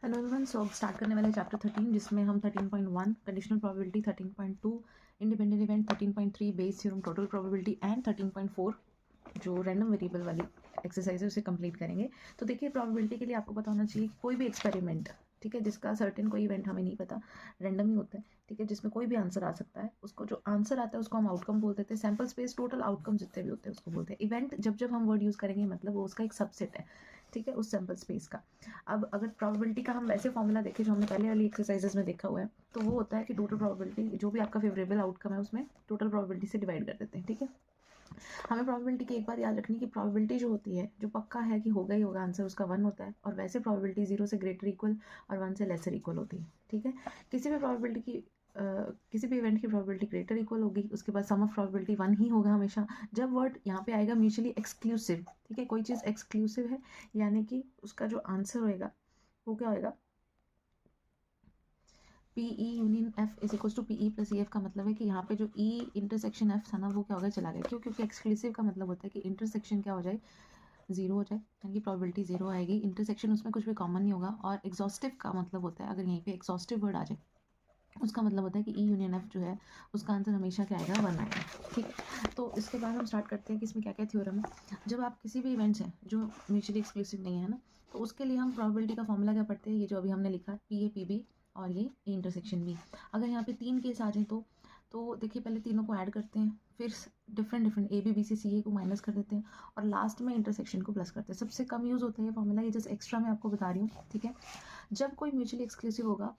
Hello everyone, सो अब start करने वाले चैप्टर 13 जिसमें हम 13.1 conditional probability, 13.2 independent event, 13.3 Bayes theorem total probability and 13.4 जो रैंडम वेरिएबल वाली एक्सरसाइज है उसे कंप्लीट करेंगे। तो देखिए, प्रोबेबिलिटी के लिए आपको पता होना चाहिए कि कोई भी एक्सपेरिमेंट, ठीक है, जिसका सर्टेन कोई इवेंट हमें नहीं पता, रैंडम ही होता है, ठीक है, जिसमें कोई भी आंसर आ सकता है, उसको जो आंसर आता है उसको हम आउटकम बोल देते हैं। सैम्पल स्पेस टोटल आउटकम जितने भी होते हैं उसको बोलते हैं इवेंट। जब जब हम वर्ड यूज़ करेंगे मतलब वो उसका एक सबसेट है, ठीक है, उस सैम्पल स्पेस का। अब अगर प्रोबेबिलिटी का हम वैसे फॉर्मूला देखें जो हमने पहले वाली एक्सरसाइजेस में देखा हुआ है, तो वो होता है कि टोटल प्रोबेबिलिटी जो भी आपका फेवरेबल आउटकम है उसमें टोटल प्रोबेबिलिटी से डिवाइड कर देते हैं, ठीक है। हमें प्रोबेबिलिटी की एक बात याद रखनी कि प्रोबेबिलिटी जो होती है, जो पक्का है कि होगा ही होगा आंसर, उसका 1 होता है। और वैसे प्रोबेबिलिटी 0 से ग्रेटर इक्वल और 1 से लेसर इक्वल होती है, ठीक है। किसी भी प्रोबेबिलिटी की किसी भी इवेंट की प्रोबेबिलिटी ग्रेटर इक्वल होगी, उसके बाद सम ऑफ प्रोबेबिलिटी 1 ही होगा हमेशा। जब वर्ड यहाँ पे आएगा म्यूचुअली एक्सक्लूसिव, ठीक है, कोई चीज़ एक्सक्लूसिव है यानी कि उसका जो आंसर होएगा वो क्या होएगा, P E union F is equal to P E plus E F. का मतलब है कि यहाँ पे जो ई इंटरसेक्शन एफ था ना वो क्या होगा, चला गया। क्यों? क्योंकि एक्सक्लूसिव का मतलब होता है कि इंटरसेक्शन क्या हो जाए, जीरो हो जाए, यानी कि प्रोबेबिलिटी जीरो आएगी। इंटरसेक्शन उसमें कुछ भी कॉमन नहीं होगा। और एग्जॉस्टिव का मतलब होता है, अगर यहीं पे एग्जॉस्टिव वर्ड आ जाए उसका मतलब होता है कि ई यूनियन एफ जो है उसका आंसर हमेशा क्या आएगा, 1 आएगा, ठीक है। तो इसके बाद हम स्टार्ट करते हैं कि इसमें क्या क्या थ्योरम है। जब आप किसी भी इवेंट्स हैं जो म्यूचुअली एक्सक्लूसिव नहीं है ना, तो उसके लिए हम प्रोबेबिलिटी का फॉर्मूला क्या पढ़ते हैं, ये जो अभी हमने लिखा पी ए पी बी और ये ए इंटरसेक्शन बी। अगर यहाँ पे 3 केस आ जाए तो देखिए पहले तीनों को ऐड करते हैं, फिर different A B B C A को माइनस कर देते हैं और लास्ट में इंटरसेक्शन को प्लस करते हैं। सबसे कम यूज़ होता है ये फॉर्मूला, ये जस्ट एक्स्ट्रा मैं आपको बता रही हूँ, ठीक है। जब कोई म्यूचुअली एक्सक्लूसिव होगा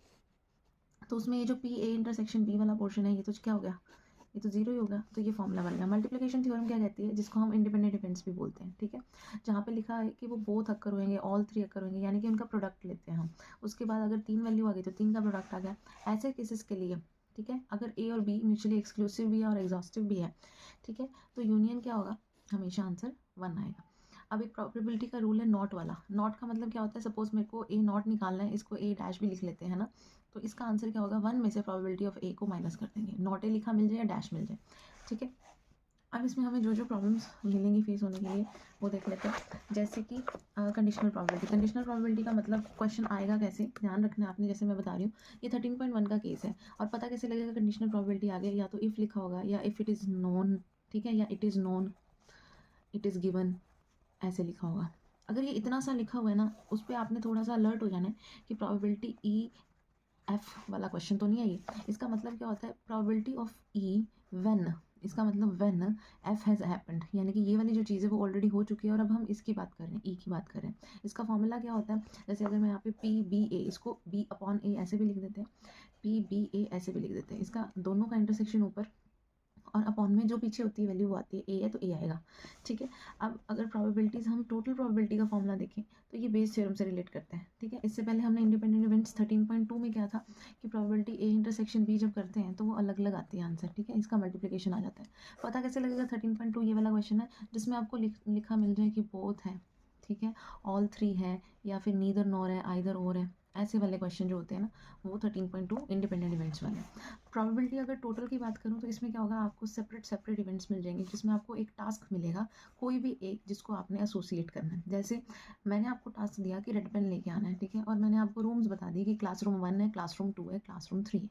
तो उसमें ये जो पी ए इंटरसेक्शन बी वाला पोर्शन है ये तो क्या हो गया, ये तो जीरो ही होगा। तो ये फॉर्मूला बन गया। मल्टीप्लिकेशन थ्योरम क्या कहती है, जिसको हम इंडिपेंडेंट इवेंट्स भी बोलते हैं, ठीक है। जहाँ पे लिखा है कि वो बोथ अक्कर होंगे, ऑल 3 अक्कर होंगे, यानी कि उनका प्रोडक्ट लेते हैं हम। उसके बाद अगर 3 वैल्यू आ गई तो 3 का प्रोडक्ट आ गया। ऐसे केसेस के लिए, ठीक है, अगर ए और बी म्यूचुअली एक्सक्लूसिव भी है और एग्जॉस्टिव भी है, ठीक है, तो यूनियन क्या होगा, हमेशा आंसर 1 आएगा। अब एक प्रोबेबिलिटी का रूल है नॉट वाला। नॉट का मतलब क्या होता है, सपोज मेरे को ए नॉट निकालना है, इसको ए डैश भी लिख लेते हैं ना, तो इसका आंसर क्या होगा, 1 में से प्रोबेबिलिटी ऑफ ए को माइनस कर देंगे, नॉट ए लिखा मिल जाए या डैश मिल जाए, ठीक है। अब इसमें हमें जो जो प्रॉब्लम्स मिलेंगी फेस होने के लिए वो देख लेते हैं। जैसे कि कंडीशनल प्रोबेबिलिटी। कंडीशनल प्रोबेबिलिटी का मतलब क्वेश्चन आएगा कैसे, ध्यान रखना आपने, जैसे मैं बता रही हूँ ये 13.1 का केस है। और पता कैसे लगेगा कंडीशनल प्रोबेबिलिटी आ गया, या तो इफ़ लिखा होगा या इफ़ इट इज़ नोन, ठीक है, या it is known, it is given, ऐसे लिखा होगा। अगर ये इतना सा लिखा हुआ है ना, उस पर आपने थोड़ा सा अलर्ट हो जाना है कि प्रोबेबिलिटी ई एफ वाला क्वेश्चन तो नहीं है ये। इसका मतलब क्या होता है, प्रोबेबिलिटी ऑफ ई व्हेन, इसका मतलब व्हेन एफ हैज़ हैपेंड, यानी कि ये वाली जो चीज़ है वो ऑलरेडी हो चुकी है और अब हम इसकी बात कर रहे हैं, ई की बात कर रहे हैं। इसका फॉर्मूला क्या होता है, जैसे अगर मैं यहाँ पे पी बी ए, इसको बी अपॉन ए ऐसे भी लिख देते हैं, पी बी ए ऐसे भी लिख देते हैं, इसका दोनों का इंटरसेक्शन ऊपर और अपॉन में जो पीछे होती है वैल्यू वो आती है, ए है तो ए आएगा, ठीक है। अब अगर प्रोबेबिलिटीज़ हम टोटल प्रोबेबिलिटी का फॉर्मूला देखें तो ये बेस थ्योरम से रिलेट करते हैं, ठीक है। इससे पहले हमने इंडिपेंडेंट इवेंट्स 13.2 में क्या था कि प्रोबेबिलिटी ए इंटरसेक्शन बी जब करते हैं तो वो अलग अलग आती है आंसर, ठीक है, इसका मल्टीप्लिकेशन आ जाता है। पता कैसे लगेगा, 13.2 ये वाला क्वेश्चन है जिसमें आपको लिखा मिल जाए कि बोथ है, ठीक है, ऑल 3 है, या फिर नीदर नॉर है, आइदर और है, ऐसे वाले क्वेश्चन जो होते हैं ना वो 13.2 इंडिपेंडेंट इवेंट्स वाले। प्रोबेबिलिटी अगर टोटल की बात करूँ तो इसमें क्या होगा, आपको सेपरेट सेपरेट इवेंट्स मिल जाएंगे जिसमें आपको एक टास्क मिलेगा, कोई भी एक जिसको आपने एसोसिएट करना है। जैसे मैंने आपको टास्क दिया कि रेड पेन लेके आना है, ठीक है, और मैंने आपको रूम्स बता दी कि क्लासरूम 1 है, क्लासरूम 2 है, क्लासरूम 3 है।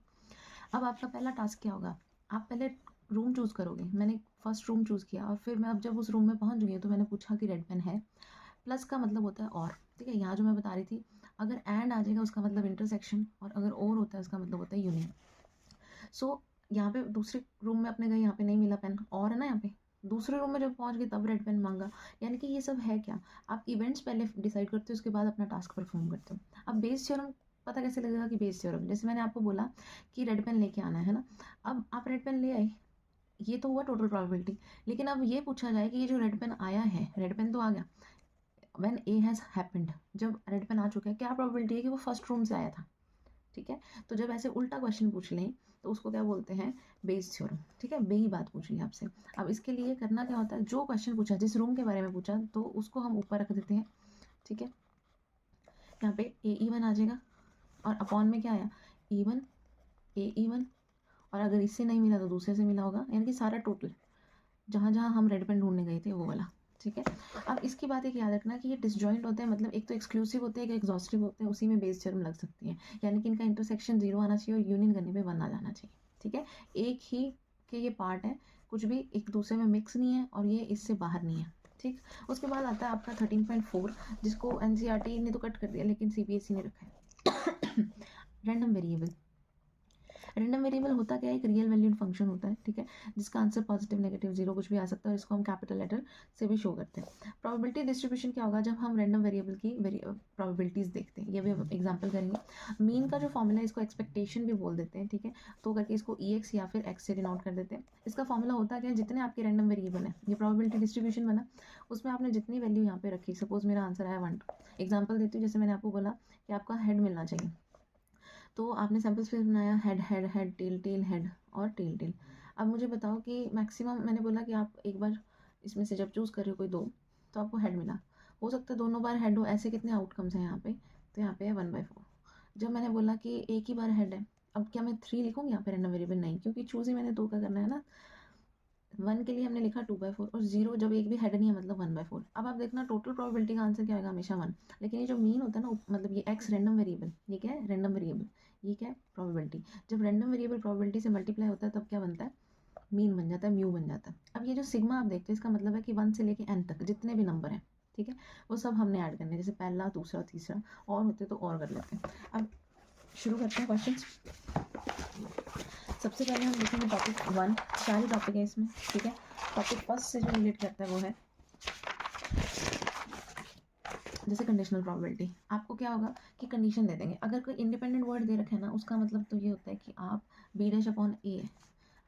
अब आपका पहला टास्क क्या होगा, आप पहले रूम चूज़ करोगे। मैंने फर्स्ट रूम चूज़ किया और फिर मैं अब जब उस रूम में पहुंच गई तो मैंने पूछा कि रेड पेन है। प्लस का मतलब होता है और, ठीक है, यहाँ जो मैं बता रही थी, अगर एंड आ जाएगा उसका मतलब इंटरसेक्शन, और अगर और होता है उसका मतलब होता है यूनियन। सो यहाँ पे दूसरे रूम में अपने गए, यहाँ पे नहीं मिला पेन, और है ना यहाँ पे दूसरे रूम में जब पहुँच गए तब रेड पेन मांगा। यानी कि ये सब है क्या, आप इवेंट्स पहले डिसाइड करते हो उसके बाद अपना टास्क परफॉर्म करते हो। अब बेस थ्योरम पता कैसे लगेगा कि बेस थ्योरम, जैसे मैंने आपको बोला कि रेड पेन लेके आना है ना, अब आप रेड पेन ले आए, ये तो हुआ टोटल प्रोबेबिलिटी। लेकिन अब ये पूछा जाए कि ये जो रेड पेन आया है, रेड पेन तो आ गया, व्हेन ए हैज़ हैपेंड, जब रेड पेन आ चुका है, क्या प्रोबेबिलिटी है कि वो फर्स्ट रूम से आया था, ठीक है। तो जब ऐसे उल्टा क्वेश्चन पूछ लें तो उसको क्या बोलते हैं, बेस थ्योरम, ठीक है। बेही बात पूछ ली आपसे। अब इसके लिए करना क्या होता है, जो क्वेश्चन पूछा, जिस रूम के बारे में पूछा, तो उसको हम ऊपर रख देते हैं, ठीक है। यहाँ पे ए ई वन आ जाएगा और अपॉन में क्या आया, ई वन, ए ई वन, और अगर इससे नहीं मिला तो दूसरे से मिला होगा, यानी कि सारा टोटल जहाँ जहाँ हम रेड पेन ढूंढने गए थे वो वाला, ठीक है। अब इसकी बात एक याद रखना कि ये डिसजॉइंट होते हैं, मतलब एक तो एक्सक्लूसिव होते हैं, एक एग्जॉस्टिव होते हैं, उसी में बेस टर्म लग सकती है, यानी कि इनका इंटरसेक्शन 0 आना चाहिए और यूनियन करने पे 1 आ जाना चाहिए। ठीक है, एक ही के ये पार्ट है, कुछ भी एक दूसरे में मिक्स नहीं है और ये इससे बाहर नहीं है। ठीक, उसके बाद आता है आपका 13.4, जिसको एनसीईआरटी ने तो कट कर दिया लेकिन सीबीएसई ने रखा है। Random variable. रैंडम वेरिएबल होता क्या है, एक रियल वैल्यूड फंक्शन होता है, ठीक है, जिसका आंसर पॉजिटिव नेगेटिव जीरो कुछ भी आ सकता है, और इसको हम कैपिटल लेटर से भी शो करते हैं। प्रोबेबिलिटी डिस्ट्रीब्यूशन क्या होगा, जब हम रैंडम वेरिएबल की प्रोबेबिलिटीज़ देखते हैं, ये भी एग्जांपल करेंगे। मीन का जो फॉर्मूला है, इसको एक्सपेक्टेशन भी बोल देते हैं, ठीक है, तो करके इसको EX या फिर X से डिनोट कर देते हैं। इसका फॉर्मूला होता क्या है, जितने आपके रैंडम वेरिएबल है, ये प्रोबेबिलिटी डिस्ट्रीब्यूशन बना, उसमें आपने जितनी वैल्यू यहाँ पे रखी, सपोज मेरा आंसर आया 1, एग्जाम्पल देती हूँ, जैसे मैंने आपको बोला कि आपका हेड मिलना चाहिए, तो आपने सैम्पल स्पेस बनाया, head head head tail tail head और टेल टेल। अब मुझे बताओ कि मैक्सिमम, मैंने बोला कि आप एक बार इसमें से जब चूज़ कर रहे हो कोई दो, तो आपको हेड मिला, हो सकता है दोनों बार हेड हो, ऐसे कितने आउटकम्स हैं यहाँ पे, तो यहाँ पे है 1/4। जब मैंने बोला कि एक ही बार हेड है, अब क्या मैं 3 लिखूँगी यहाँ पे रैंडम वेरिएबल, नहीं, क्योंकि चूज़ ही मैंने 2 का करना है ना। 1 के लिए हमने लिखा 2/4 और 0 जब एक भी हेड नहीं है मतलब 1/4। अब आप देखना टोटल प्रोबेबिलिटी का आंसर क्या होगा, हमेशा 1। लेकिन ये जो मीन होता है ना, मतलब ये एक्स रैंडम वेरिएबल, ये क्या है, रैंडम वेरिएबल, ये क्या है, प्रोबेबिलिटी। जब रैंडम वेरिएबल प्रोबेबिलिटी से मल्टीप्लाई होता है तब क्या बनता है, मीन बन जाता है, म्यू बन जाता है। अब ये जो सिग्मा आप देखते हैं, इसका मतलब है कि 1 से लेके n तक जितने भी नंबर हैं, ठीक है, वो सब हमने ऐड करने हैं, जैसे पहला, दूसरा, तीसरा, और होते तो और कर लेते हैं। अब शुरू करते हैं क्वेश्चन। सबसे पहले हम देखेंगे टॉपिक 1, सारे टॉपिक है इसमें, ठीक है। टॉपिक फर्स्ट से जो रिलेट करता है वो है जैसे कंडीशनल प्रोबेबिलिटी। आपको क्या होगा कि कंडीशन दे देंगे, अगर कोई इंडिपेंडेंट वर्ड दे रखे है ना, उसका मतलब तो ये होता है कि आप B'/A,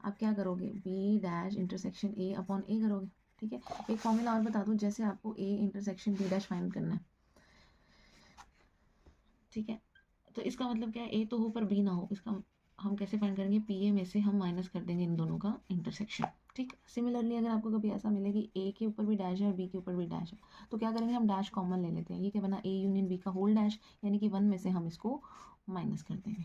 आप क्या करोगे, B'(A)A करोगे, ठीक है। एक फॉर्मूला और बता दूं, जैसे आपको A'(B' फाइंड करना है, ठीक है, तो इसका मतलब क्या है, A तो हो पर B ना हो, इसका हम कैसे फाइंड करेंगे, PA में से हम माइनस कर देंगे इन दोनों का इंटरसेक्शन, ठीक। सिमिलरली अगर आपको कभी ऐसा मिले कि A के ऊपर भी डैश है और B के ऊपर भी डैश है, तो क्या करेंगे, हम डैश कॉमन ले लेते हैं, ये क्या बना, A यूनियन B का होल डैश, यानी कि 1 में से हम इसको माइनस कर देंगे।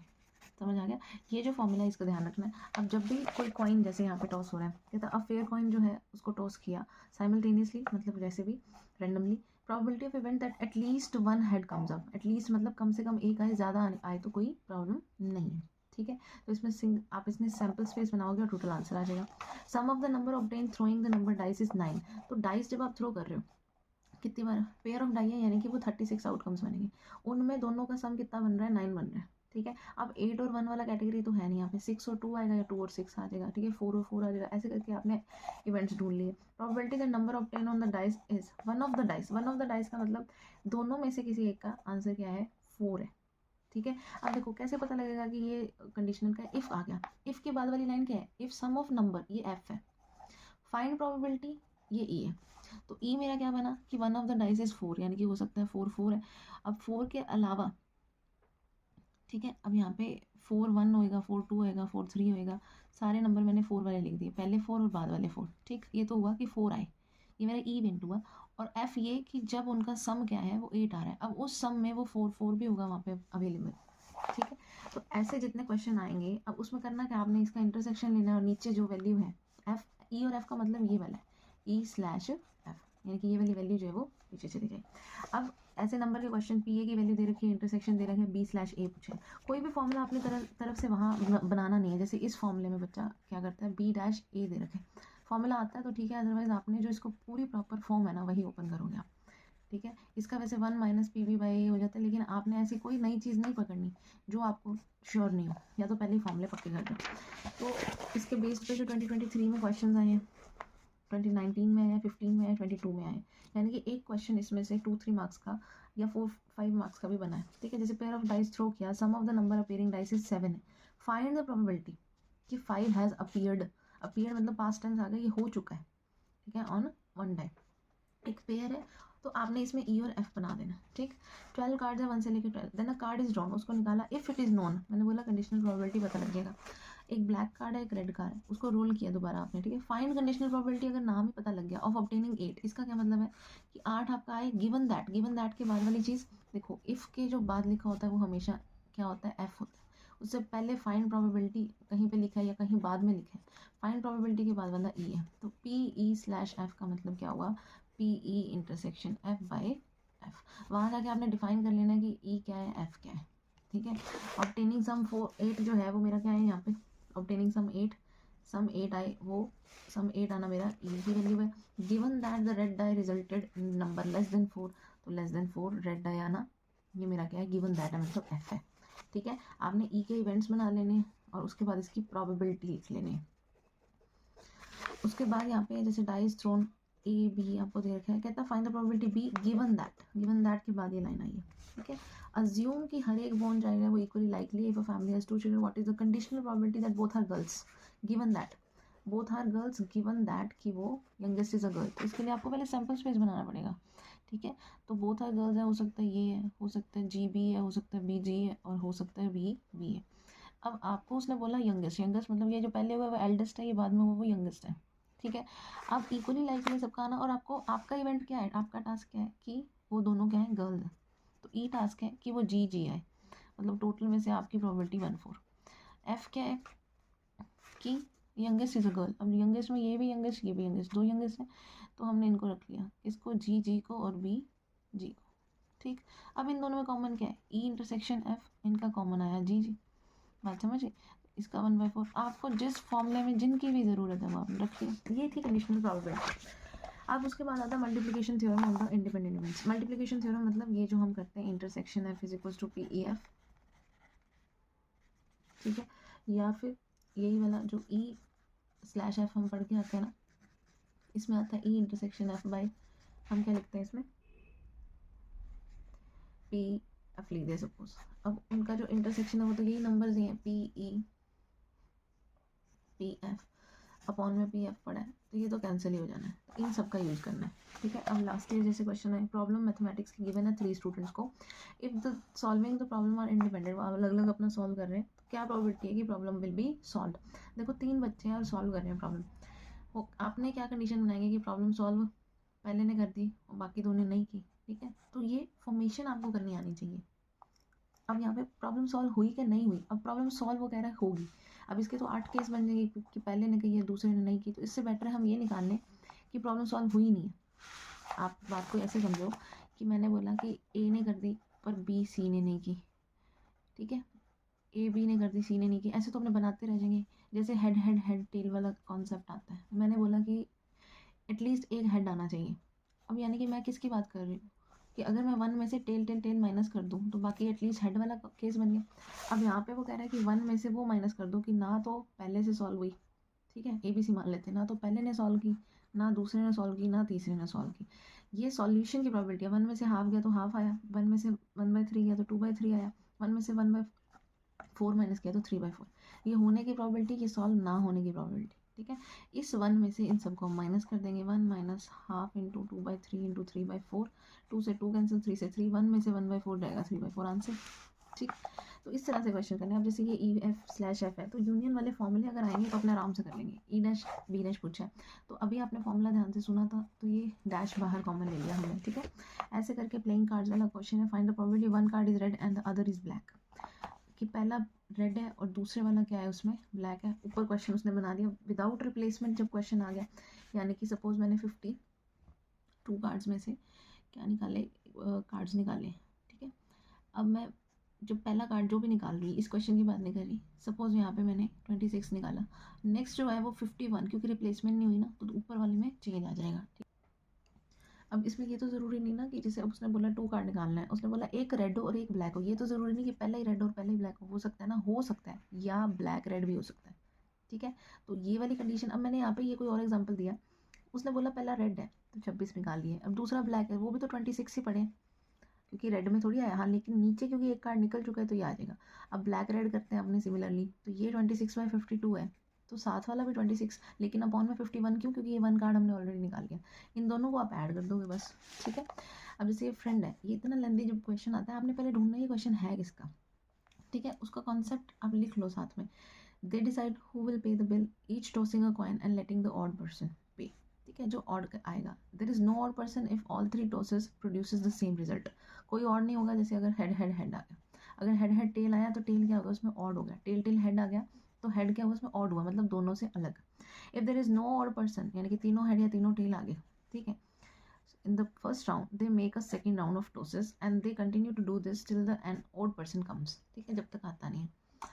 समझ आ गया, ये जो फॉर्मूला है इसका ध्यान रखना है। अब जब भी कोई कॉइन, जैसे यहाँ पे टॉस हो रहा है, कहता अब फेयर कॉइन जो है उसको टॉस किया साइमल्टेनियसली, मतलब जैसे भी randomly, probability of event that at least 1 head comes up, at least मतलब कम से कम एक आए, ज़्यादा आए तो कोई प्रॉब्लम नहीं है, ठीक है। तो इसमें आप इसमें सैम्पल स्पेस बनाओगे और टोटल आंसर आ जाएगा। Sum of the number obtain throwing the number dice is 9। तो डाइस जब आप थ्रो कर रहे हो, कितनी बार पेयर ऑफ डाई है, यानी कि वो 36 आउटकम्स बनेंगे, उनमें दोनों का सम कितना बन रहा है, 9 बन रहा है, ठीक है। अब 8 और 1 वाला कैटेगरी तो है नहीं, यहाँ पे 6 और 2 आएगा या 2 और 6 आ जाएगा, ठीक है, 4 और 4 आ जाएगा, ऐसे करके आपने इवेंट्स ढूंढ लिए। Probability the number obtain on the dice is one of the dice, one of the dice का मतलब दोनों में से किसी एक का आंसर क्या है, 4 है, ठीक है। अब देखो कैसे पता लगेगा कि ये कंडीशनल का इफ आ गया, इफ के बाद वाली लाइन क्या है, इफ सम ऑफ नंबर, ये एफ है, फाइंड प्रोबेबिलिटी, ये ई है, तो ई मेरा क्या बना कि 1 ऑफ द डाइस इज 4, यानी कि हो सकता है 4 4 है। अब 4 के अलावा, ठीक है, अब यहाँ पे 4 1 होएगा, 4 2 होएगा, 4 3 होएगा, सारे नंबर मैंने 4 वाले लिख दिए, पहले 4 और बाद वाले 4, ठीक। ये तो हुआ कि 4 आए, ये मेरा ई इवेंट हुआ। और एफ ये कि जब उनका सम क्या है, वो 8 आ रहा है, अब उस सम में वो 4 4 भी होगा वहाँ पे अवेलेबल, ठीक है। तो ऐसे जितने क्वेश्चन आएंगे, अब उसमें करना क्या, आपने इसका इंटरसेक्शन लेना है और नीचे जो वैल्यू है एफ, ई और एफ का मतलब ये वाला है, E/F, यानी कि ये वाली वैल्यू जो है वो पीछे चली जाए। अब ऐसे नंबर के क्वेश्चन, PA की वैल्यू दे रखी है, इंटरसेक्शन दे रखा है, B/A पूछे, कोई भी फॉर्मूला अपनी तरफ से वहाँ बनाना नहीं है। जैसे इस फॉर्मूले में बच्चा क्या करता है, B'(A दे रखे, फॉर्मूला आता है तो ठीक है, अदरवाइज आपने जो इसको पूरी प्रॉपर फॉर्म है ना वही ओपन करोगे आप, ठीक है। इसका वैसे 1 - PB/A हो जाता है, लेकिन आपने ऐसी कोई नई चीज़ नहीं पकड़नी जो आपको श्योर नहीं हो, या तो पहले ही फॉर्मूले पक्के कर दो। तो इसके बेस पे जो 2023 में क्वेश्चन आए हैं, 2019 में आए, 15 में आए, 22 में आए, यानी कि एक क्वेश्चन इसमें से 2-3 मार्क्स का या 4-5 मार्क्स का भी बना है, ठीक है। जैसे पेयर ऑफ डाइस थ्रो किया, sum of the number appearing dice is 7 है, फाइंड द प्रोबेबिलिटी कि 5 हैज़ अपीयर्ड, अपीयर्ड मतलब पास्ट टेंस आ गया, ये हो चुका है, ठीक है, ऑन 1 डाई। एक पेयर है तो आपने इसमें ई और एफ बना देना, ठीक। 12 कार्ड्स है, 1 से लेकर 12, then a card is drawn, उसको निकाला, इफ इट इज नोन, मैंने बोला कंडीशनल प्रोबेबिलिटी पता लगेगा। एक ब्लैक कार्ड है, एक रेड कार्ड है, उसको रोल किया दोबारा आपने, ठीक है। फाइंड कंडीशनल प्रोबेबिलिटी, अगर नाम ही पता लग गया, ऑफ ऑब्टेनिंग 8, इसका क्या मतलब है कि 8 आपका आए, गिवन दैट के बाद वाली चीज़ देखो, इफ़ के जो बाद लिखा होता है वो हमेशा क्या होता है, एफ होता है, उससे पहले फाइंड प्रोबेबिलिटी कहीं पे लिखा है या कहीं बाद में लिखा है, फाइंड प्रोबेबिलिटी के बाद वाला ई है, तो PE/F का मतलब क्या हुआ, P E intersection F by F. वहाँ जाके आपने डिफाइन कर लेना कि ई क्या है, एफ क्या है, ठीक है। ऑब्टेनिंग सम 8 जो है वो मेरा क्या है यहाँ पे, ऑब्टेनिंग सम 8 आए, वो सम 8 आना मेरा ई की वैल्यू है। Given that the red die resulted in number less than 4, तो लेस देन 4 रेड डाई आना, ये मेरा क्या है, गिवन दैट है, मतलब एफ है, ठीक है। आपने ई के इवेंट्स बना लेने और उसके बाद इसकी प्रोबेबिलिटी लिख लेनी। उसके बाद यहाँ पे जैसे डाइज थ्रोन ए बी आपको दे रखा है, कहता है find the probability be given that के बाद ये लाइन आई है, ठीक है। अज्यूम कि हर एक बोर्न चाइल्ड है वो equally likely if a family has 2 children, what is the conditional probability that both are girls, given that both are girls, given that कि वो यंगेस्ट इज अ गर्ल। तो इसके लिए आपको पहले सैम्पल स्पेस बनाना पड़ेगा, ठीक है। तो बोथ आर गर्ल्स है, हो सकता है ये है, हो सकता है जी बी है, हो सकता है बी जी है, और हो सकता है बी बी है। अब आपको उसने बोला यंगेस्ट मतलब ये जो पहले हुआ वो एल्डेस्ट है, ये बाद में वो यंगेस्ट है, ठीक है। अब इक्वली लाइकली सबका आना, और आपको आपका इवेंट क्या है, आपका टास्क क्या है कि वो दोनों क्या है, गर्ल्स है। तो ई टास्क है कि वो जी जी आए, मतलब टोटल में से आपकी प्रोबेबिलिटी 1/4। एफ क्या है कि यंगेस्ट इज अ गर्ल। अब यंगेस्ट में ये भी यंगेस्ट, ये भी यंगेस्ट, 2 यंगेस्ट हैं, तो हमने इनको रख लिया, इसको जी जी को और बी जी को, ठीक। अब इन दोनों में कॉमन क्या है, ई इंटरसेक्शन एफ, इनका कॉमन आया जी जी, बात समझिए। इसका 1/4 आपको जिस फॉर्मूले में जिनकी भी ज़रूरत है वो आपने रखिए, ये थी कंडीशनल प्रोबेबिलिटी। अब उसके बाद आता है multiplication theorem of the independent events. Multiplication theorem मतलब ये जो हम करते हैं intersection F is equals to P E F, ठीक है। या फिर यही वाला जो ई स्लैश एफ हम पढ़ के आते हैं ना, इसमें आता है ई इंटरसेक्शन एफ बाई, हम क्या लिखते हैं इसमें, पी एफ लिख दिया सपोज। अब उनका जो इंटरसेक्शन है वो तो यही नंबर्स ही हैं, P E P F upon में पी एफ पड़ा है, तो ये तो कैंसिल ही हो जाना है, तो इन सब का यूज़ करना है, ठीक है। अब लास्ट ईयर जैसे क्वेश्चन है, प्रॉब्लम मैथमेटिक्स की गिवन है 3 स्टूडेंट्स को, if the solving the problem are independent, वो अलग अलग अपना सॉल्व कर रहे हैं, तो क्या प्रोबेबिलिटी है कि प्रॉब्लम विल बी सॉल्व। देखो 3 बच्चे हैं और सॉल्व कर रहे हैं प्रॉब्लम, वो आपने क्या कंडीशन बनाएंगे कि प्रॉब्लम सॉल्व पहले ने कर दी और बाकी 2 ने नहीं की, ठीक है। तो ये फॉर्मेशन आपको करनी आनी चाहिए। अब यहाँ पे प्रॉब्लम सॉल्व हुई कि नहीं हुई, अब प्रॉब्लम सॉल्व वो कह रहा है होगी। अब इसके तो 8 केस बन जाएंगे कि पहले ने कही है दूसरे ने नहीं की, तो इससे बेटर है हम ये निकाल लें कि प्रॉब्लम सॉल्व हुई नहीं है। आप बात को ऐसे समझो कि मैंने बोला कि ए ने कर दी पर बी सी ने नहीं की, ठीक है। ए बी ने कर दी, सी ने नहीं की, ऐसे तो अपने बनाते रह जाएंगे। जैसे हेड हेड हेड टेल वाला कॉन्सेप्ट आता है, मैंने बोला कि एटलीस्ट एक हेड आना चाहिए। अब यानी कि मैं किसकी बात कर रही हूँ कि अगर मैं 1 में से टेल टेल टेल माइनस कर दूँ तो बाकी एटलीस्ट हेड वाला केस बन गया। अब यहाँ पे वो कह रहा है कि 1 में से वो माइनस कर दो कि ना तो पहले से सॉल्व हुई, ठीक है, ए बी सी मान लेते हैं, ना तो पहले ने सॉल्व की, ना दूसरे ने सॉल्व की, ना तीसरे ने सॉल्व की। ये सॉल्यूशन की प्रोबेबिलिटी है। 1 में से हाफ गया तो हाफ आया, 1 में से 1/3 गया तो 2/3 आया, 1 में से 1/4 माइनस किया तो 3/4। ये होने की प्रोबेबिलिटी, ये सॉल्व ना होने की प्रोबेबिलिटी, ठीक है। इस 1 में से इन सबको हम माइनस कर देंगे, 1 माइनस हाफ इंटू 2/3 इंटू 3/4, 2 से 2 कैंसिल, 3 से 3, 1 में से 1/4 जाएगा, 3/4 आंसर, ठीक। तो इस तरह से क्वेश्चन करने हैं। अब जैसे ये ई एफ स्लैश एफ है, तो यूनियन वाले फॉर्मूले अगर आएंगे तो अपने आराम से कर लेंगे। ई डैश बी डैश पूछा है, तो अभी आपने फॉर्मूला ध्यान से सुना था, तो ये डैश बाहर कॉमन ले लिया हमने, ठीक है। ऐसे करके प्लेइंग कार्ड्स वाला क्वेश्चन है, find the probability 1 card is red and the other is black, कि पहला रेड है और दूसरे वाला क्या है, उसमें ब्लैक है। ऊपर क्वेश्चन उसने बना दिया विदाउट रिप्लेसमेंट। जब क्वेश्चन आ गया, यानी कि सपोज मैंने 52 कार्ड्स में से क्या निकाले, कार्ड्स निकाले, ठीक है। अब मैं जो पहला कार्ड जो भी निकाल रही, इस क्वेश्चन की बात नहीं कर रही, सपोज यहाँ पे मैंने 26 निकाला, नेक्स्ट जो है वो 51, क्योंकि रिप्लेसमेंट नहीं हुई ना, तो ऊपर वाले में चेंज आ जाएगा, ठीक। अब इसमें ये तो ज़रूरी नहीं ना कि जैसे अब उसने बोला 2 कार्ड निकालना है, उसने बोला एक रेड हो और एक ब्लैक हो, ये तो ज़रूरी नहीं कि पहले ही रेड और पहले ही ब्लैक हो सकता है ना, हो सकता है, या ब्लैक रेड भी हो सकता है, ठीक है। तो ये वाली कंडीशन, अब मैंने यहाँ पे ये कोई और एग्जांपल दिया, उसने बोला पहला रेड है तो 26 निकाल लिए, अब दूसरा ब्लैक है वो भी तो 26 ही पड़े, क्योंकि रेड में थोड़ी आया, हाँ, लेकिन नीचे क्योंकि एक कार्ड निकल चुका है तो ये आ जाएगा। अब ब्लैक रेड करते हैं अपने सिमिलरली, तो ये 26/52 है, तो साथ वाला भी 26, लेकिन अपॉन में 51 क्यों, क्योंकि ये 1 कार्ड हमने ऑलरेडी निकाल लिया। इन दोनों को आप ऐड कर दोगे बस, ठीक है। अब जैसे ये फ्रेंड है, ये इतना लेंथी जब क्वेश्चन आता है, आपने पहले ढूंढना ये क्वेश्चन है किसका, ठीक है। उसका कॉन्सेप्ट आप लिख लो साथ में। They decide who will pay the bill, each tossing a coin and letting the odd person pay, ठीक है, जो ऑड आएगा। There is no odd person if all 3 tosses produces the same result. कोई ऑड नहीं होगा, जैसे अगर head head head आ गया, अगर हेड हेड टेल आया तो टेल क्या होगा उसमें ऑड हो गया, टेल टेल हेड आ गया तो हेड क्या हुआ उसमें ऑड हुआ, मतलब दोनों से अलग। If there is no odd person, यानी कि तीनों हेड या तीनों टेल आ गए, ठीक है, in the first round, they make a second round of tosses and they continue to do this till the an odd person comes. ठीक है, जब तक आता नहीं है.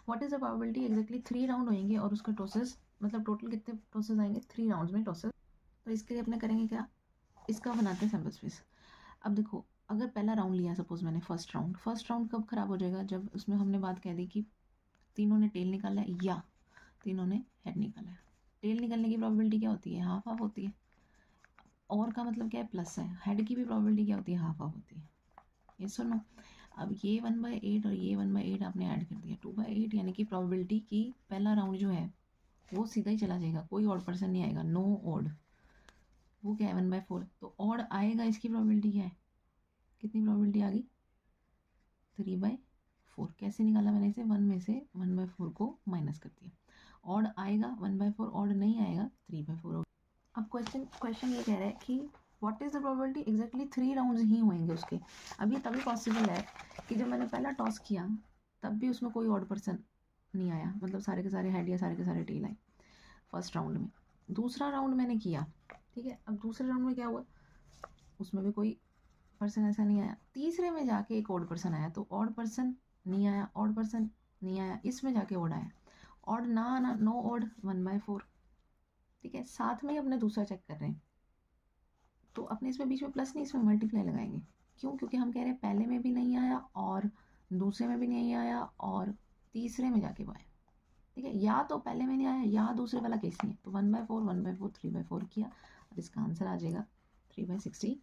What is the probability? Exactly 3 round होंगे और उसके टॉसेस मतलब टोटल कितने टॉसेस आएंगे 3 राउंड्स में टॉसेस. तो इसके लिए अपने करेंगे क्या, इसका बनाते हैं सैम्पल स्पेस. अब देखो अगर पहला राउंड लिया सपोज मैंने फर्स्ट राउंड कब खराब हो जाएगा, जब उसमें हमने बात कह दी कि तीनों ने टेल निकाला है या तीनों ने हेड निकाला है. टेल निकलने की प्रोबेबिलिटी क्या होती है, हाफ हाफ होती है. और का मतलब क्या है, प्लस है. हेड की भी प्रोबेबिलिटी क्या होती है, हाफ हाफ होती है. ये सुनो, अब ये 1/8 और ये 1/8 आपने ऐड कर दिया 2/8, यानी कि प्रोबेबिलिटी की पहला राउंड जो है वो सीधा ही चला जाएगा, कोई ऑड पर्सन नहीं आएगा, नो ऑड. वो क्या है 1/4. तो ऑड आएगा, इसकी प्रोबेबिलिटी क्या है, कितनी प्रोबेबिलिटी आ गई 3/4. कैसे निकाला मैंने इसे, 1 में से 1/4 को माइनस कर दिया. ऑड आएगा 1/4, ऑड नहीं आएगा 3/4. अब क्वेश्चन ये कह रहा है कि what is the probability, exactly 3 rounds ही होंगे उसके. अब ये तभी पॉसिबल है कि जब मैंने पहला टॉस किया तब भी उसमें कोई ऑड पर्सन नहीं आया, मतलब सारे के सारे हेड या सारे के सारे टेल आए फर्स्ट राउंड में. दूसरा राउंड मैंने किया, ठीक है. अब दूसरे राउंड में क्या हुआ, उसमें भी कोई पर्सन ऐसा नहीं आया. तीसरे में जाके एक ऑड पर्सन आया, तो ऑड पर्सन नहीं आया, ऑड पर्सन नहीं आया, इसमें जाके ऑड आया. ऑड ना आना, नो ऑड 1/4. ठीक है, साथ में ही अपने दूसरा चेक कर रहे हैं, तो अपने इसमें बीच में प्लस नहीं, इसमें मल्टीप्लाई लगाएंगे. क्यों, क्योंकि हम कह रहे हैं पहले में भी नहीं आया और दूसरे में भी नहीं आया और तीसरे में जाके वो आया. ठीक है, या तो पहले में नहीं आया या दूसरे वाला केस नहीं है. तो 1/4 1/4 3/4 किया और इसका आंसर आ जाएगा 3/64.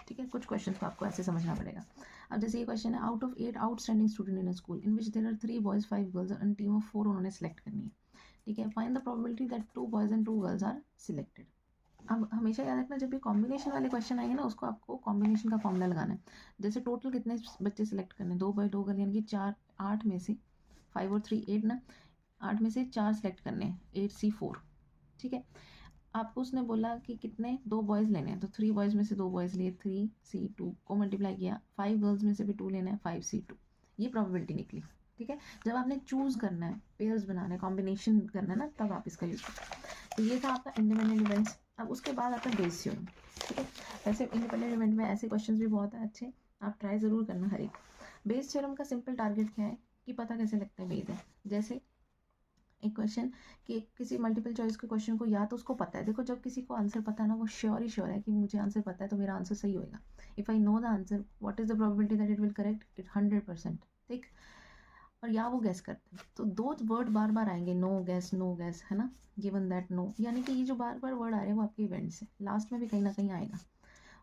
ठीक है, कुछ क्वेश्चन को आपको ऐसे समझना पड़ेगा. अब जैसे ये क्वेश्चन है, out of 8 outstanding student in a school in which there are 3 boys 5 girls and team of 4 उन्होंने सेलेक्ट करनी है. ठीक है, find the probability that 2 boys and 2 girls are selected. अब हमेशा याद रखना, जब भी कॉम्बिनेशन वाले क्वेश्चन आएंगे ना, उसको आपको कॉम्बिनेशन का फॉर्मूला लगाना है. जैसे टोटल कितने बच्चे सिलेक्ट करने, 2 बाई 2 गर्ल, यानी कि 4, 8 में से 5 और 3 8 ना, 8 में से 4 सेलेक्ट करने हैं, 8C4. ठीक है, आपको उसने बोला कि कितने 2 बॉयज़ लेने हैं, तो 3 बॉयज़ में से 2 बॉयज़ लिए, 3C2 को मल्टीप्लाई किया, 5 गर्ल्स में से भी 2 लेना है, 5C2. ये प्रोबेबिलिटी निकली. ठीक है, जब आपने चूज़ करना है, पेयर्स बनाना है, कॉम्बिनेशन करना है ना, तब आप इसका यूज़ करें. तो ये था आपका इंडिपेंडेंट इवेंट्स. अब उसके बाद आता है बेस थ्योरम. ठीक है, वैसे इंडिपेंडेंट इवेंट में ऐसे क्वेश्चन भी बहुत है अच्छे, आप ट्राई ज़रूर करना हर एक. बेस थ्योरम का सिंपल टारगेट क्या है कि पता कैसे लगता है बेस है. जैसे एक क्वेश्चन कि किसी मल्टीपल चॉइस के क्वेश्चन को या तो उसको पता है, देखो जब किसी को आंसर पता है ना, वो श्योर है कि मुझे आंसर पता है तो मेरा आंसर सही होएगा. If I know the answer, what is the probability that it will correct it 100%. ठीक, और या वो गैस करते हैं, तो 2 वर्ड बार बार आएंगे, नो गैस है ना, गिवन दैट, नो, यानी कि ये जो बार बार वर्ड आ रहे हैं वो आपके इवेंट्स है. लास्ट में भी कहीं ना कहीं आएगा.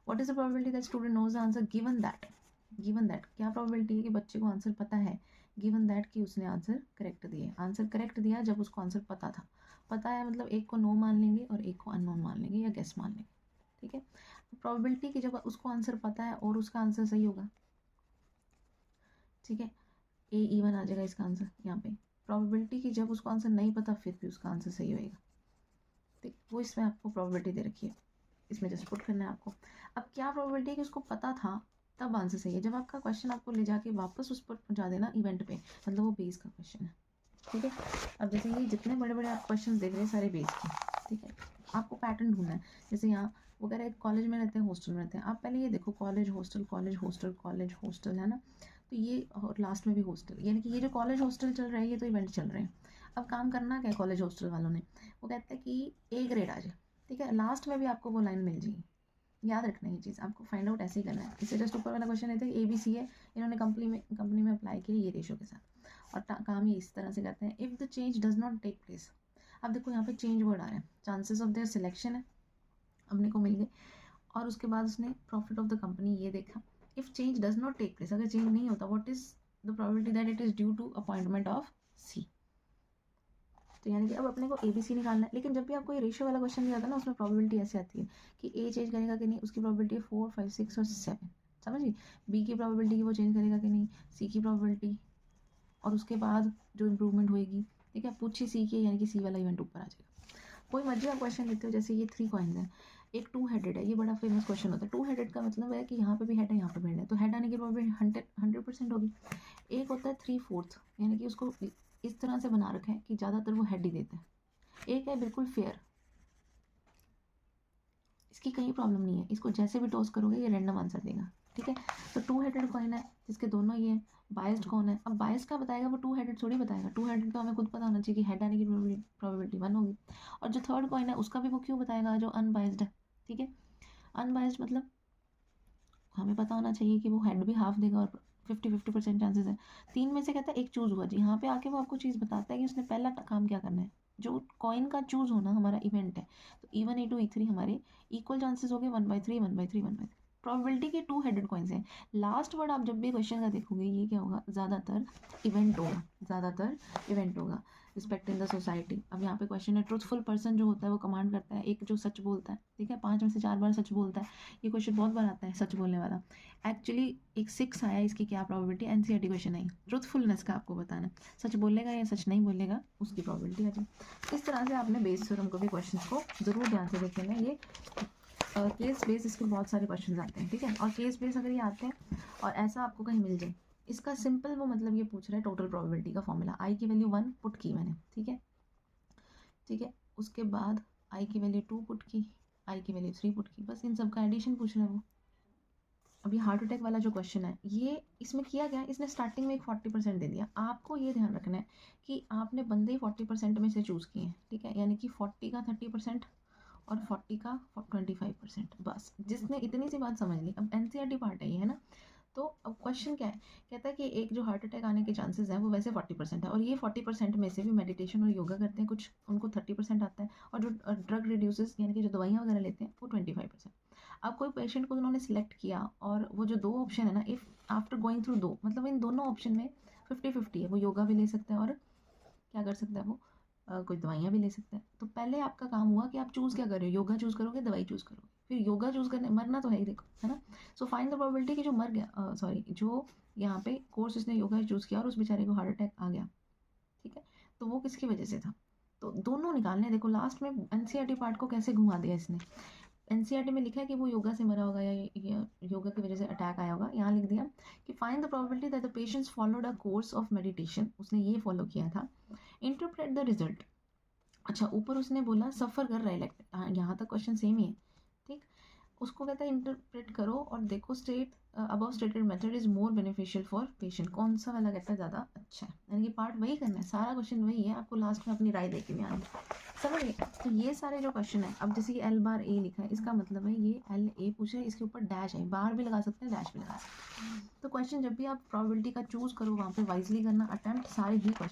What is the probability that student knows the answer given that. क्या प्रोबेबिलिटी है कि बच्चे को आंसर पता है, गिवन दैट कि उसने आंसर करेक्ट दिया जब उसको आंसर पता है मतलब एक को नो मान लेंगे और एक को अननोन मान लेंगे या गेस मान लेंगे. ठीक है, प्रोबेबिलिटी कि जब उसको आंसर पता है और उसका आंसर सही होगा. ठीक है, ए इवन आ जाएगा इसका आंसर यहाँ पे. प्रोबेबिलिटी कि जब उसको आंसर नहीं पता फिर भी उसका आंसर सही होएगा. ठीक, वो इसमें आपको प्रोबेबिलिटी दे रखी है, इसमें जस्ट पुट करना है आपको. अब क्या प्रोबेबिलिटी है कि उसको पता था तब आंसर सही है, जब आपका क्वेश्चन आपको ले जाके वापस उस पर पहुँचा देना इवेंट पे, मतलब वो बेस का क्वेश्चन है. ठीक है, अब जैसे ये जितने बड़े बड़े आप क्वेश्चन देख रहे हैं सारे बेस के. ठीक है, आपको पैटर्न ढूंढना है. जैसे यहाँ वो कह रहे हैं कॉलेज में रहते हैं, हॉस्टल में रहते हैं. आप पहले ये देखो, कॉलेज हॉस्टल है ना, तो ये और लास्ट में भी हॉस्टल, यानी कि ये जो कॉलेज हॉस्टल चल रहा है ये तो इवेंट चल रहे हैं. अब काम करना क्या है कॉलेज हॉस्टल वालों ने, वो कहते हैं कि A ग्रेड आ जाए. ठीक है, लास्ट में भी आपको वो लाइन मिल जाएगी. याद रखना ये चीज़, आपको फाइंड आउट ऐसे ही करना है. इससे जस्ट ऊपर वाला क्वेश्चन है कि ABC है, इन्होंने कंपनी में अप्लाई किया ये रेशो के साथ, और काम ये इस तरह से करते हैं. If the change does not take place, अब देखो यहाँ पे चेंज वर्ड आ रहा है, चांसेस ऑफ देयर सिलेक्शन है, अपने को मिल गए. और उसके बाद उसने प्रॉफिट ऑफ द कंपनी ये देखा. If change does not take place, अगर चेंज नहीं होता, what is the probability that it is due to appointment of C. तो यानी कि अब अपने को ABC निकालना है. लेकिन जब भी आपको ये रेशियो वाला क्वेश्चन दिया था ना, उसमें प्रोबेबिलिटी ऐसे आती है कि A चेंज करेगा कि नहीं, उसकी प्रोबेबिलिटी है 4 5 6 और 7. समझिए, B की प्रोबेबिलिटी कि वो चेंज करेगा कि नहीं, C की प्रोबेबिलिटी, और उसके बाद जो इम्प्रूवमेंट होएगी. ठीक है, पूछिए C की, यानी कि C वाला इवेंट ऊपर आ जाएगा. कोई मर्जी आप क्वेश्चन लेते हो, जैसे ये 3 कॉइन्स हैं, एक 2 हेडेड है, ये बड़ा फेमस क्वेश्चन होता है. 2 हेडेड का मतलब है कि यहाँ पे भी हेड है यहाँ पे भी हेड है, तो हेड आने की प्रोबेबिलिटी 100% होगी. एक होता है 3/4, यानी कि उसको इस तरह से बना रखा है कि ज़्यादातर वो हेड ही देते हैं. एक है बिल्कुल फेयर, इसकी कहीं प्रॉब्लम नहीं है, इसको जैसे भी टॉस करोगे ये रैंडम आंसर देगा, ठीक है। तो टू हेडेड कॉइन है जिसके दोनों ये बायस्ड कौन है, अब बायस क्या बताएगा, वो टू हेडेड थोड़ी बताएगा, टू हेडेड तो हमें खुद पता होना चाहिए कि हेड आने की प्रोबेबिलिटी 1 होगी। और जो थर्ड कॉइन है उसका भी वो क्यों बताएगा, जो अनबायस्ड है, ठीक है। अनबायस्ड मतलब हमें पता होना चाहिए कि वो हेड भी हाफ देगा और 50-50% चांसेस है। 3 में से कहता है एक चूज हुआ जी, यहाँ पे आके वो आपको चीज़ बताता है कि उसने पहला काम क्या करना है, जो कॉइन का चूज होना हमारा इवेंट है। तो E1 E2 E3 हमारे इक्वल चांसेस हो गए 1/3 1/3 1/3। प्रोबेबिलिटी के टू हेडेड कॉइन्स हैं। लास्ट वर्ड आप जब भी क्वेश्चन का देखोगे ये क्या होगा, ज़्यादातर इवेंट होगा, ज़्यादातर इवेंट होगा। रिस्पेक्ट इन द सोसाइटी, अब यहाँ पे क्वेश्चन है ट्रूथफुल पर्सन जो होता है वो कमांड करता है, एक जो सच बोलता है, ठीक है, 5 में से 4 बार सच बोलता है। ये क्वेश्चन बहुत बार आता है सच बोलने वाला। एक्चुअली एक 6 आया, इसकी क्या probability, NCERT question I, truthfulness का आपको बताना, सच बोलेगा या सच नहीं बोलेगा उसकी प्रोबेबिलिटी आ जाए। इस तरह से आपने बेस थ्योरम को भी क्वेश्चन को जरूर ध्यान से देखेंगे। ये केस बेस इसके बहुत सारे क्वेश्चन आते हैं, ठीक है। और केस बेस अगर ये आते हैं और ऐसा आपको कहीं मिल जाए, इसका सिंपल वो मतलब ये पूछ रहा है टोटल प्रोबेबिलिटी का फॉर्मूला, आई की वैल्यू 1 पुट की मैंने, ठीक है, ठीक है। उसके बाद आई की वैल्यू 2 पुट की, आई की वैल्यू 3 पुट की, बस इन सब का एडिशन पूछ रहा है वो। अभी हार्ट अटैक वाला जो क्वेश्चन है ये इसमें किया गया, इसने स्टार्टिंग में एक 40% दे दिया। आपको ये ध्यान रखना है कि आपने बंदे ही 40% में से चूज़ किए हैं, ठीक है, यानी कि 40 का 30% और 40 का 25%, बस जिसने इतनी सी बात समझ ली। अब एनसीईआरटी पार्ट है ये, है ना। तो अब क्वेश्चन क्या है, कहता है कि एक जो हार्ट अटैक आने के चांसेस हैं वो वैसे 40% है, और ये 40% में से भी मेडिटेशन और योगा करते हैं कुछ, उनको 30% आता है, और जो ड्रग रिड्यूसेस यानी कि जो दवाइयाँ वगैरह लेते हैं वो 25%। अब कोई पेशेंट को उन्होंने सिलेक्ट किया और वो जो 2 ऑप्शन है ना, इफ़ आफ्टर गोइंग थ्रू 2 मतलब इन दोनों ऑप्शन में 50-50 है, वो योगा भी ले सकता है और क्या कर सकता है वो कोई दवाइयाँ भी ले सकता है। तो पहले आपका काम हुआ कि आप चूज़ क्या कर रहे हो, योगा चूज़ करोगे दवाई चूज़ करोगे, फिर योगा चूज़ करने, मरना तो है ही देखो, है ना। सो फाइंड द प्रोबेबिलिटी कि जो मर गया, सॉरी जो यहाँ पे कोर्स उसने योगा चूज़ किया और उस बेचारे को हार्ट अटैक आ गया, ठीक है, तो वो किसकी वजह से था। तो दोनों निकालने, देखो लास्ट में एनसीईआरटी पार्ट को कैसे घुमा दिया इसने। एनसीईआरटी में लिखा है कि वो योगा से मरा होगा या योगा की वजह से अटैक आया होगा, यहाँ लिख दिया कि find the probability that the patients followed a course of meditation, उसने ये फॉलो किया था, इंटरप्रेट द रिजल्ट। अच्छा ऊपर उसने बोला सफ़र कर रहा है, हाँ यहाँ तक क्वेश्चन सेम ही है, ठीक। उसको कहता है इंटरप्रेट करो और देखो state above stated method is more beneficial for patient, कौन सा वाला कहता है ज़्यादा अच्छा है, यानी कि पार्ट वही करना है, सारा क्वेश्चन वही है, आपको लास्ट में अपनी राय दे के भी आनी समझ गए। तो ये सारे जो क्वेश्चन है, अब जैसे कि एल बार ए लिखा है, इसका मतलब है ये एल ए पूछा है, इसके ऊपर डैश है, बार भी लगा सकते हैं डैश भी लगा सकते हैं। तो क्वेश्चन जब भी आप प्रोबेबिलिटी का चूज़ करो वहाँ पे वाइजली करना, अटेम्प्ट सारे ही क्वेश्चन